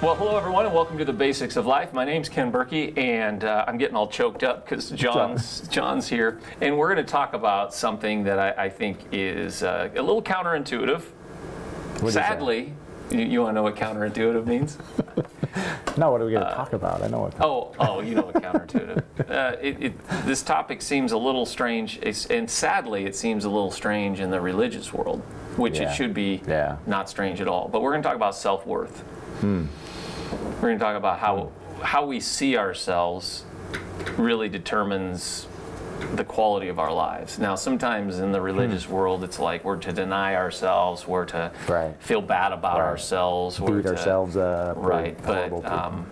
Well, hello everyone, and welcome to the Basics of Life. My name's Ken Burkey, and I'm getting all choked up because John's here, and we're going to talk about something that I think is a little counterintuitive. Sadly, you want to know what counterintuitive means? No, what are we going to talk about? I know what. Oh, you know what counterintuitive. This topic seems a little strange, and sadly, it seems a little strange in the religious world, which it should be not strange at all. But we're going to talk about self-worth. We're going to talk about how we see ourselves really determines the quality of our lives. Now, sometimes in the religious world, it's like we're to deny ourselves, we're to feel bad about ourselves, beat ourselves up. Right, but a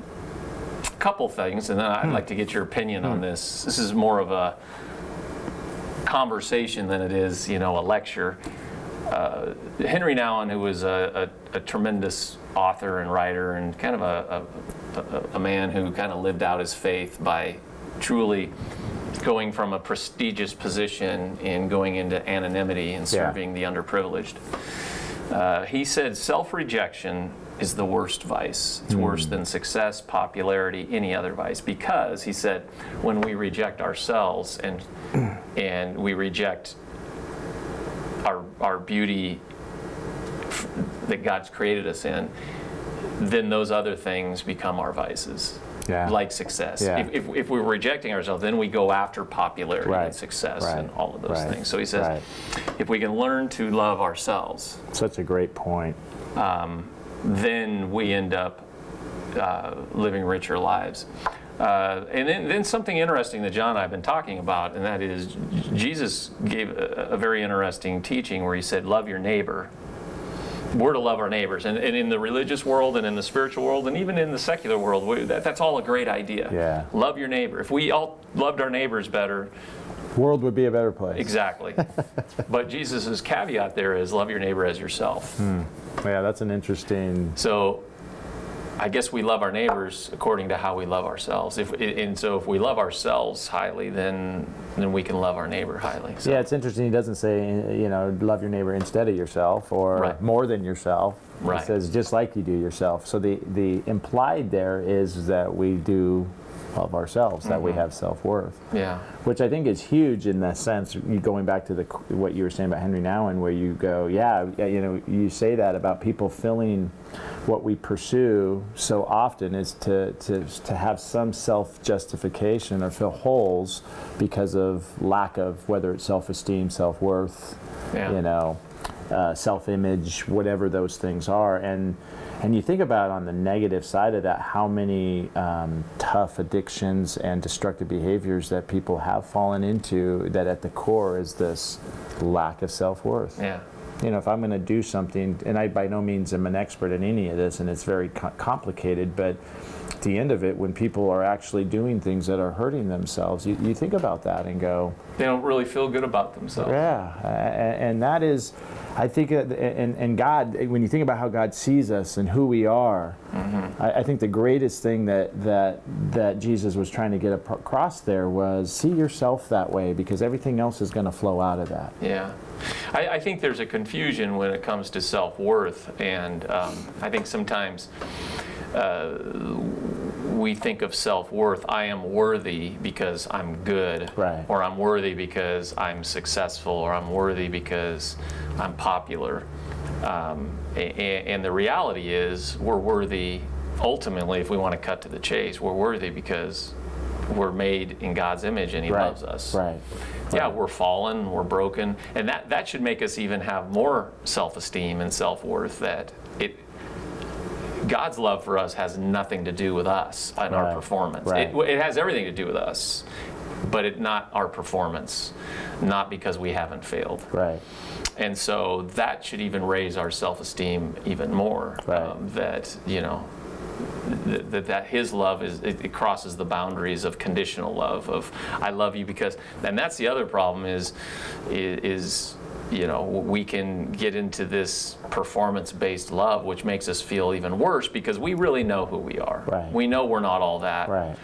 couple things, and then I'd like to get your opinion on this. This is more of a conversation than it is, a lecture. Henry Nouwen, who was a tremendous author and writer, and kind of a man who kind of lived out his faith by truly going from a prestigious position and going into anonymity and serving the underprivileged. He said self-rejection is the worst vice. It's worse than success, popularity, any other vice, because he said when we reject ourselves and we reject our beauty that God's created us in, then those other things become our vices, like success. If we're rejecting ourselves, then we go after popularity and success and all of those things. So he says, if we can learn to love ourselves, such a great point, then we end up living richer lives. And then something interesting that John and I have been talking about, and that is Jesus gave a very interesting teaching where he said, love your neighbor. We're to love our neighbors. And in the religious world and in the spiritual world and even in the secular world, that's all a great idea. Love your neighbor. If we all loved our neighbors better, the world would be a better place. Exactly. But Jesus' caveat there is love your neighbor as yourself. Yeah, that's an interesting... So I guess we love our neighbors according to how we love ourselves. So if we love ourselves highly, then we can love our neighbor highly. So. Yeah, it's interesting. He doesn't say, love your neighbor instead of yourself or more than yourself. He says just like you do yourself. So the implied there is that we do love ourselves, that we have self-worth. Yeah. Which I think is huge in the sense, going back to what you were saying about Henry Nouwen, where you go, you say that about people feeling what we pursue so often is to have some self-justification or fill holes because of lack of, whether it's self-esteem, self-worth, self-image, whatever those things are. And you think about on the negative side of that, how many tough addictions and destructive behaviors that people have fallen into, that at the core is this lack of self-worth. Yeah. If I'm going to do something, and I by no means am an expert in any of this, and it's very complicated, but at the end of it, when people are actually doing things that are hurting themselves, you think about that and go... They don't really feel good about themselves. Yeah, and that is, I think, and God, when you think about how God sees us and who we are, I think the greatest thing that Jesus was trying to get across there was see yourself that way, because everything else is going to flow out of that. Yeah. I think there's a confusion when it comes to self-worth, and I think sometimes we think of self-worth, I am worthy because I'm good, or I'm worthy because I'm successful, or I'm worthy because I'm popular. And the reality is we're worthy, ultimately, if we want to cut to the chase, we're worthy because we're made in God's image and He loves us. Yeah, we're fallen, we're broken, and that should make us even have more self-esteem and self-worth, that God's love for us has nothing to do with us and our performance. It has everything to do with us, but not our performance, not because we haven't failed. And so that should even raise our self-esteem even more, that that His love it crosses the boundaries of conditional love, of I love you because, and that's the other problem is we can get into this performance-based love, which makes us feel even worse because we really know who we are. We know we're not all that,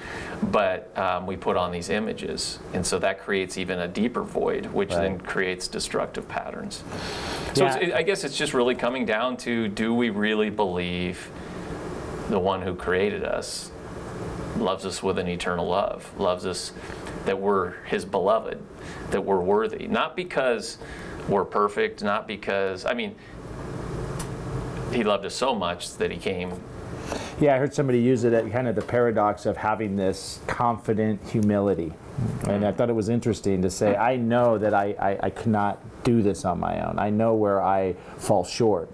but we put on these images, and so that creates even a deeper void, which then creates destructive patterns. So I guess it's just really coming down to, do we really believe the one who created us, loves us with an eternal love, loves us that we're his beloved, that we're worthy. Not because we're perfect, not because, I mean, he loved us so much that he came. Yeah, I heard somebody use it at kind of the paradox of having this confident humility. And I thought it was interesting to say, I know that I cannot do this on my own. I know where I fall short.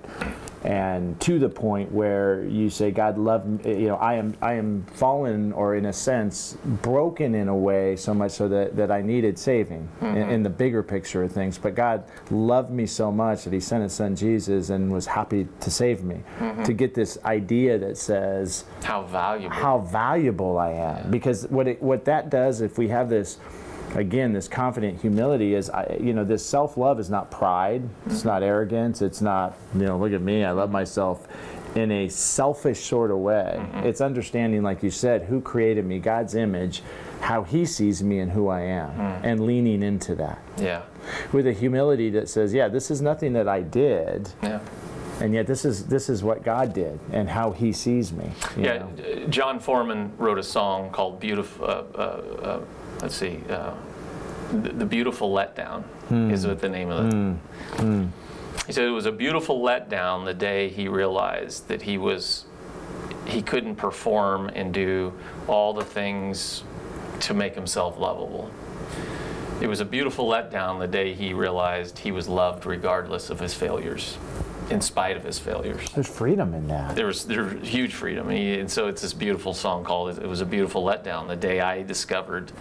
And to the point where you say, God loved me, I am fallen, or in a sense, broken in a way so much so that I needed saving in the bigger picture of things. But God loved me so much that he sent his son Jesus and was happy to save me. To get this idea that says how valuable I am. Yeah. Because what that does, if we have this, again, this confident humility, is, this self-love is not pride, it's not arrogance, it's not, look at me, I love myself in a selfish sort of way. It's understanding, like you said, who created me, God's image, how he sees me and who I am, and leaning into that. Yeah. With a humility that says, yeah, this is nothing that I did. Yeah. And yet this is what God did and how he sees me. You know? John Foreman wrote a song called Beautiful, let's see, The Beautiful Letdown is what the name of it. He said it was a beautiful letdown the day he realized that he couldn't perform and do all the things to make himself lovable. It was a beautiful letdown the day he realized he was loved regardless of his failures, in spite of his failures. There's freedom in that. There's huge freedom. And so it's this beautiful song called It Was a Beautiful Letdown. The day I discovered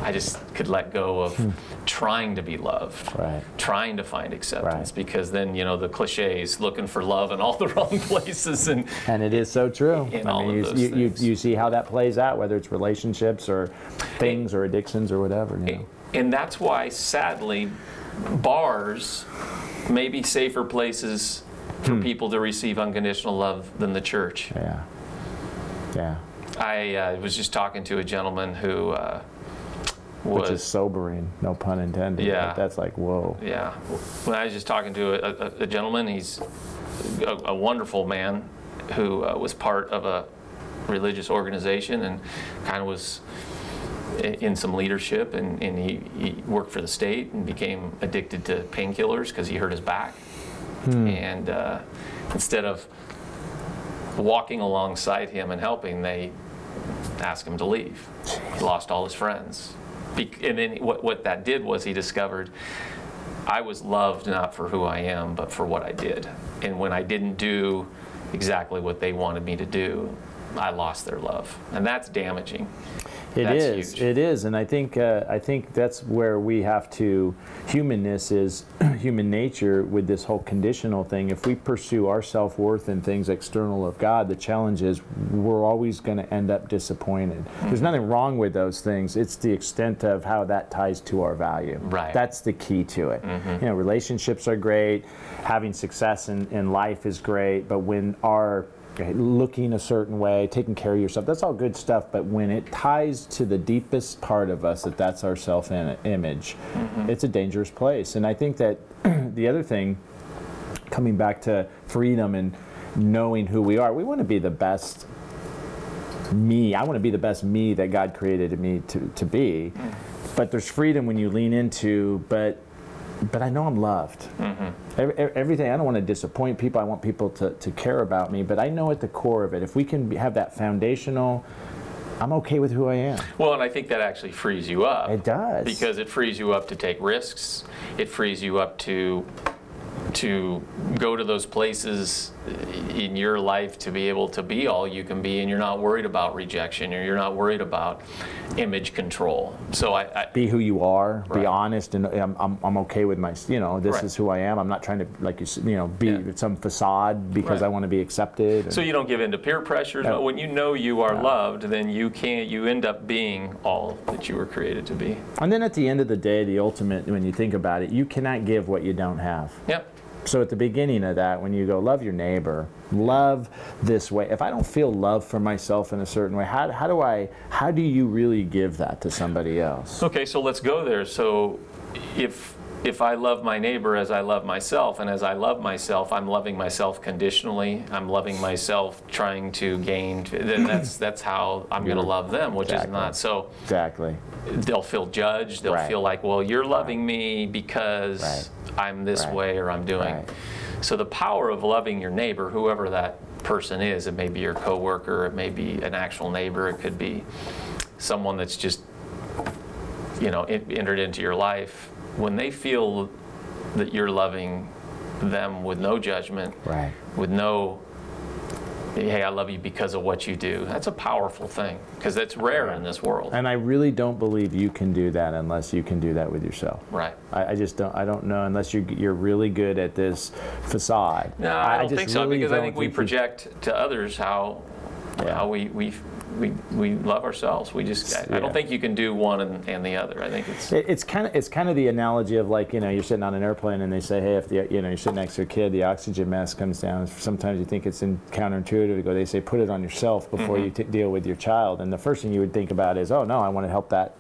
I just could let go of trying to be loved, trying to find acceptance, because then, the cliches, looking for love in all the wrong places. And it is so true. You see how that plays out, whether it's relationships or things or addictions or whatever. And that's why, sadly, bars may be safer places for people to receive unconditional love than the church. Yeah. Yeah. I was just talking to a gentleman who which is sobering, no pun intended. Yeah. Like, that's like, whoa. Yeah. When I was just talking to a gentleman, he's a wonderful man who was part of a religious organization and kind of was in some leadership, and he worked for the state and became addicted to painkillers because he hurt his back. And instead of walking alongside him and helping, they asked him to leave. He lost all his friends. And then what that did was he discovered, I was loved not for who I am, but for what I did. And when I didn't do exactly what they wanted me to do, I lost their love. And that's damaging. It is, and I think that's where we have to. Humanness is human nature with this whole conditional thing. If we pursue our self-worth in things external of God, the challenge is we're always going to end up disappointed. There's nothing wrong with those things. It's the extent of how that ties to our value. Right. That's the key to it. Relationships are great. Having success in life is great, but when our looking a certain way, taking care of yourself, that's all good stuff, but when it ties to the deepest part of us, that's our self-image, it's a dangerous place. And I think that the other thing, coming back to freedom and knowing who we are, we want to be the best me. I want to be the best me that God created me to be, but there's freedom when you lean into, but I know I'm loved. Everything, I don't want to disappoint people. I want people to care about me. But I know at the core of it, if we can have that foundational, I'm okay with who I am. Well, and I think that actually frees you up. It does. Because it frees you up to take risks. It frees you up to go to those places in your life to be able to be all you can be, and you're not worried about rejection, or you're not worried about image control. So I be who you are, be honest, and I'm okay with my, this is who I am. I'm not trying to, like be some facade because I want to be accepted. So you don't give in to peer pressure. No. When you know you are loved, then you end up being all that you were created to be. And then at the end of the day, the ultimate, when you think about it, you cannot give what you don't have. Yep. So at the beginning of that, when you go, love your neighbor, love this way. If I don't feel love for myself in a certain way, how do you really give that to somebody else? Okay, so let's go there. So if if I love my neighbor as I love myself, and as I love myself, I'm loving myself conditionally, I'm loving myself trying to gain, then that's how I'm going to love them, which is not. So they'll feel judged, they'll feel like, well, you're loving me because I'm this way or I'm doing. So the power of loving your neighbor, whoever that person is, it may be your coworker, it may be an actual neighbor, it could be someone that's just, you know, entered into your life. When they feel that you're loving them with no judgment, with no, hey, I love you because of what you do, that's a powerful thing, because that's rare in this world. And I really don't believe you can do that unless you can do that with yourself. I just don't. I don't know unless you're really good at this facade. No, I don't think so, because I think we project to others how we love ourselves. We just, I don't think you can do one and the other. I think it's kind of the analogy of, like, you know, you're sitting on an airplane and they say, hey, if the, you know, you're sitting next to a kid, the oxygen mask comes down. Sometimes you think it's counterintuitive to go. They say put it on yourself before you deal with your child. And the first thing you would think about is, oh no, I want to help that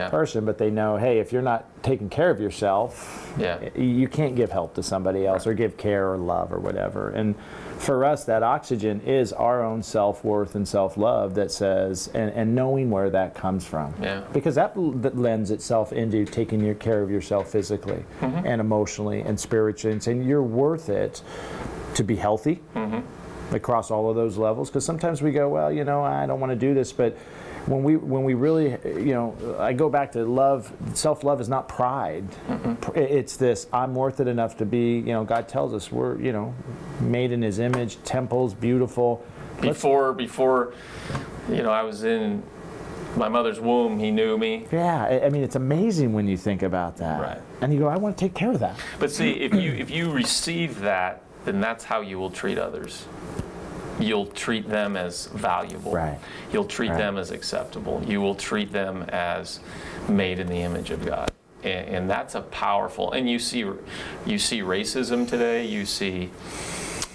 person. But they know, hey, if you're not taking care of yourself, you can't give help to somebody else or give care or love or whatever. And for us, that oxygen is our own self-worth and self-love that says, and knowing where that comes from. Because that lends itself into taking care of yourself physically and emotionally and spiritually, and saying you're worth it to be healthy across all of those levels. Because sometimes we go, well, you know, I don't want to do this, but when we really, you know, I go back to love. Self-love is not pride. It's this, I'm worth it enough to be, you know, God tells us we're, you know, made in His image, temples, beautiful. Before, you know, I was in my mother's womb, He knew me. Yeah, I mean, it's amazing when you think about that. And you go, I want to take care of that. But see, if you receive that, then that's how you will treat others. You'll treat them as valuable. You'll treat them as acceptable. You will treat them as made in the image of God. And that's a powerful, and you see racism today, you see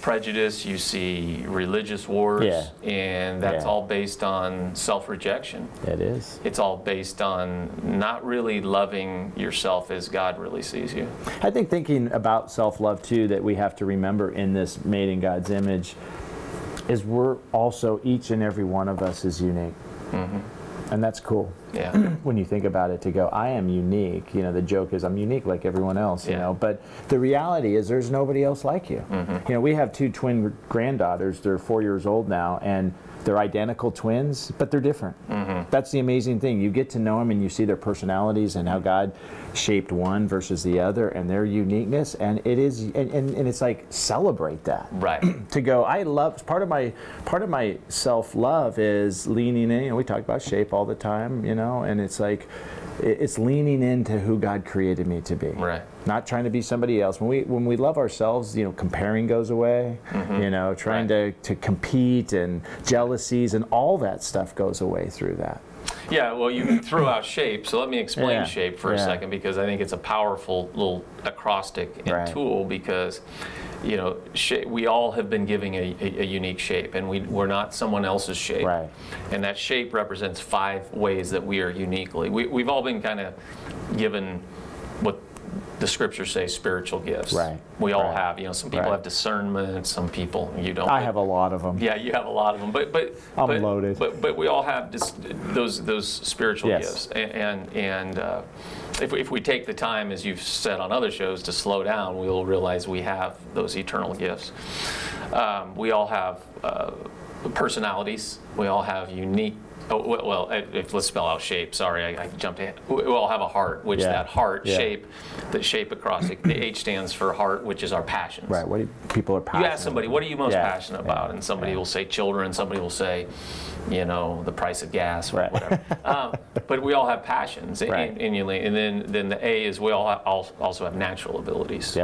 prejudice, you see religious wars, and that's all based on self-rejection. It is. It's all based on not really loving yourself as God really sees you. I think thinking about self-love too, that we have to remember in this made in God's image, is we're also, each and every one of us is unique. And that's cool. When you think about it, to go, I am unique. You know, the joke is I'm unique like everyone else, you know, but the reality is there's nobody else like you. You know, we have 2 twin granddaughters. They're 4 years old now, and they're identical twins, but they're different. That's the amazing thing. You get to know them and you see their personalities and how God shaped one versus the other and their uniqueness, and it is, and it's like, celebrate that. To go, I love, part of my self-love is leaning in. You know, we talk about shape all the time, you know, and it's like, it's leaning into who God created me to be. Not trying to be somebody else. When we love ourselves, you know, comparing goes away. You know, trying to compete, and jealousies and all that stuff goes away through that. Yeah, well, you threw out shape, so let me explain shape for a second, because I think it's a powerful little acrostic and tool, because, you know, we all have been giving a unique shape, and we're not someone else's shape. And that shape represents 5 ways that we are uniquely. We've all been kind of given what the scriptures say, spiritual gifts. We all have. You know, some people have discernment, some people you don't. I have a lot of them. Yeah, you have a lot of them. But I'm loaded. But we all have those spiritual gifts. And if we take the time, as you've said on other shows, to slow down, we'll realize we have those eternal gifts. We all have personalities. We all have unique. Let's spell out shape. Sorry, I jumped ahead. We all have a heart, which that heart shape, the shape across it, the H stands for heart, which is our passions. What do people are passionate? You ask somebody, what are you most passionate about? And somebody will say children, somebody will say, you know, the price of gas, or whatever. But we all have passions, and then the A is we all also have natural abilities.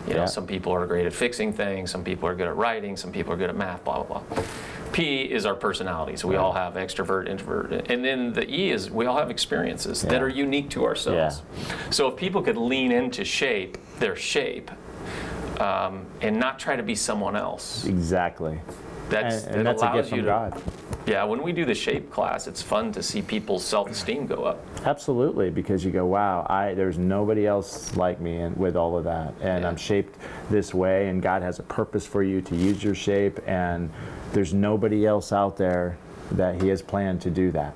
You know, some people are great at fixing things, some people are good at writing, some people are good at math, blah, blah, blah. P is our personalities. We all have extrovert, introvert. And then the E is we all have experiences that are unique to ourselves. So if people could lean into their shape, and not try to be someone else. And that's a gift from God. Yeah, when we do the shape class, it's fun to see people's self-esteem go up. Absolutely, because you go, wow, there's nobody else like me with all of that. And I'm shaped this way, and God has a purpose for you to use your shape, and there's nobody else out there that He has planned to do that.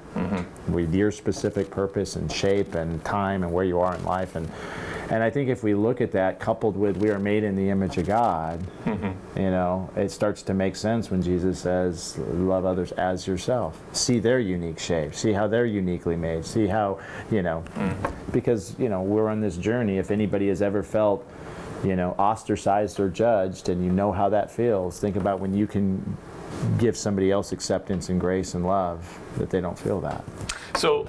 With your specific purpose and shape and time and where you are in life. And I think if we look at that, coupled with we are made in the image of God, you know, it starts to make sense when Jesus says, love others as yourself. See their unique shape. See how they're uniquely made. See how, you know, because, you know, we're on this journey. If anybody has ever felt, you know, ostracized or judged, and you know how that feels, think about when you can give somebody else acceptance and grace and love, that they don't feel that. So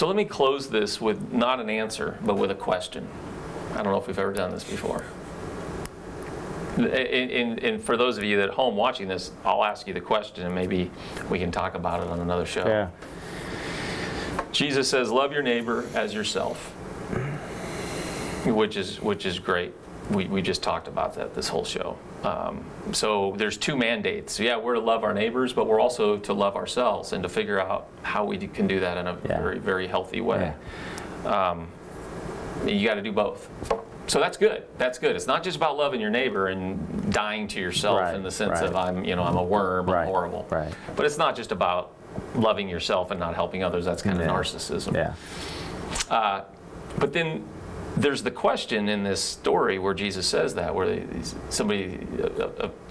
let me close this with not an answer, but with a question. I don't know if we've ever done this before. And for those of you at home watching this, I'll ask you the question, and maybe we can talk about it on another show. Yeah. Jesus says, love your neighbor as yourself, which is great. We just talked about that this whole show. So there's two mandates. Yeah, we're to love our neighbors, but we're also to love ourselves and to figure out how we can do that in a very, very healthy way. You got to do both. So that's good. That's good. It's not just about loving your neighbor and dying to yourself in the sense of I'm a worm, I'm horrible. But it's not just about loving yourself and not helping others. That's kind of narcissism. But then there's the question in this story where Jesus says that, where somebody,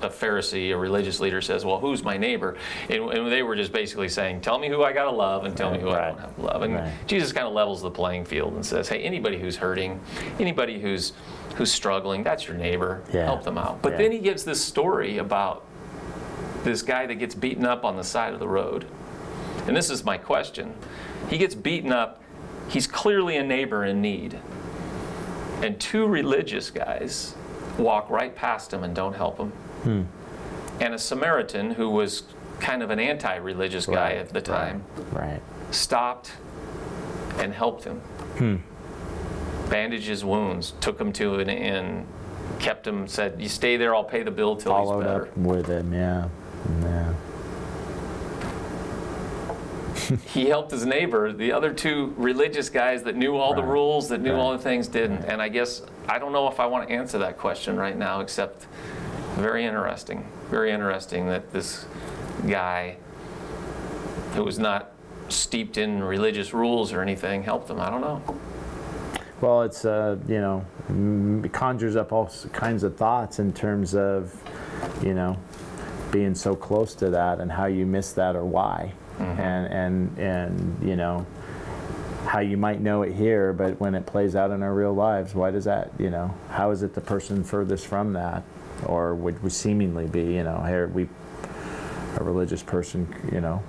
a Pharisee, a religious leader says, well, who's my neighbor? And they were just basically saying, tell me who I got to love and tell me who I don't have to love. And Jesus kind of levels the playing field and says, hey, anybody who's hurting, anybody who's struggling, that's your neighbor. Help them out. But then he gives this story about this guy that gets beaten up on the side of the road. And this is my question. He gets beaten up. He's clearly a neighbor in need. And two religious guys walk right past him and don't help him. And a Samaritan, who was kind of an anti-religious guy at the time, stopped and helped him. Bandaged his wounds, took him to an inn, kept him, said, you stay there, I'll pay the bill till he's better. Followed up with him, He helped his neighbor. The other two religious guys that knew all the rules, that knew all the things, didn't. And I guess, I don't know if I want to answer that question right now, except very interesting. Very interesting that this guy who was not steeped in religious rules or anything helped them. I don't know. Well, it's, you know, it conjures up all kinds of thoughts in terms of, you know, being so close to that and how you miss that or why. And you know, how you might know it here, but when it plays out in our real lives, why does that, you know, how is it the person furthest from that, or would seemingly be, you know, here a religious person, you know,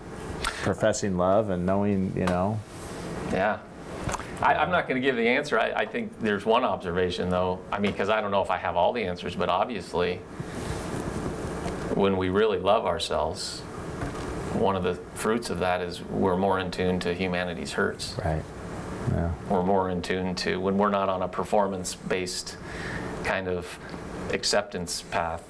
professing love and knowing, you know. I'm not going to give the answer. I think there's one observation, though. I mean, because I don't know if I have all the answers, but obviously, when we really love ourselves, one of the fruits of that is we're more in tune to humanity's hurts. We're more in tune to, when we're not on a performance-based kind of acceptance path,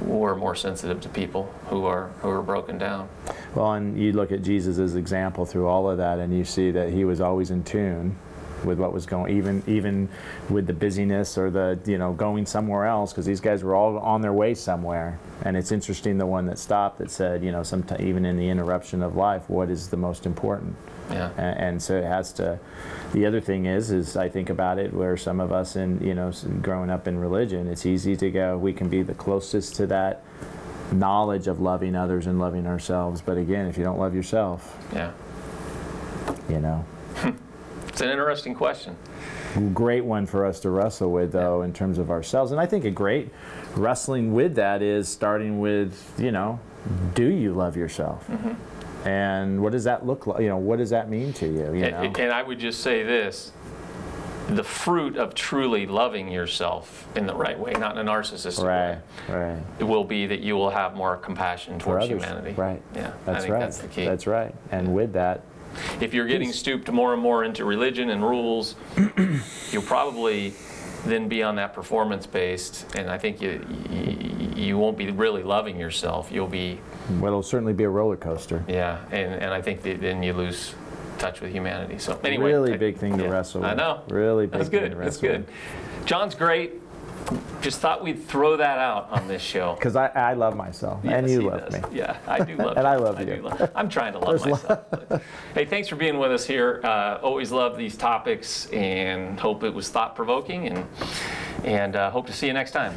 we're more sensitive to people who are broken down. Well, and you look at Jesus' example through all of that, and you see that he was always in tune with what was going, even with the busyness or the, you know, going somewhere else, because these guys were all on their way somewhere. And it's interesting, the one that stopped, that said, you know, sometimes even in the interruption of life, what is the most important? And so it has to. The other thing is I think about it, where some of us, in, you know, growing up in religion, it's easy to go, we can be the closest to that knowledge of loving others and loving ourselves. But again, if you don't love yourself, you know. It's an interesting question. Great one for us to wrestle with, though, in terms of ourselves. And I think a great wrestling with that is starting with, you know, do you love yourself? And what does that look like? You know, what does that mean to you? You know? And I would just say this. The fruit of truly loving yourself in the right way, not in a narcissistic way, it will be that you will have more compassion towards humanity. I think that's the key. That's right. And with that, if you're getting stooped more and more into religion and rules, you'll probably then be on that performance-based, and I think you won't be really loving yourself. You'll be... Well, it'll certainly be a roller coaster. Yeah, and I think then you lose touch with humanity. So anyway, really big thing to wrestle with. I know. Really big thing to wrestle with. That's good. John's great. Just thought we'd throw that out on this show. Because I love myself, yes, and you love me. Yeah, I do love you. And I love you. I'm trying to love myself. Hey, thanks for being with us here. Always love these topics, and hope it was thought-provoking, and hope to see you next time.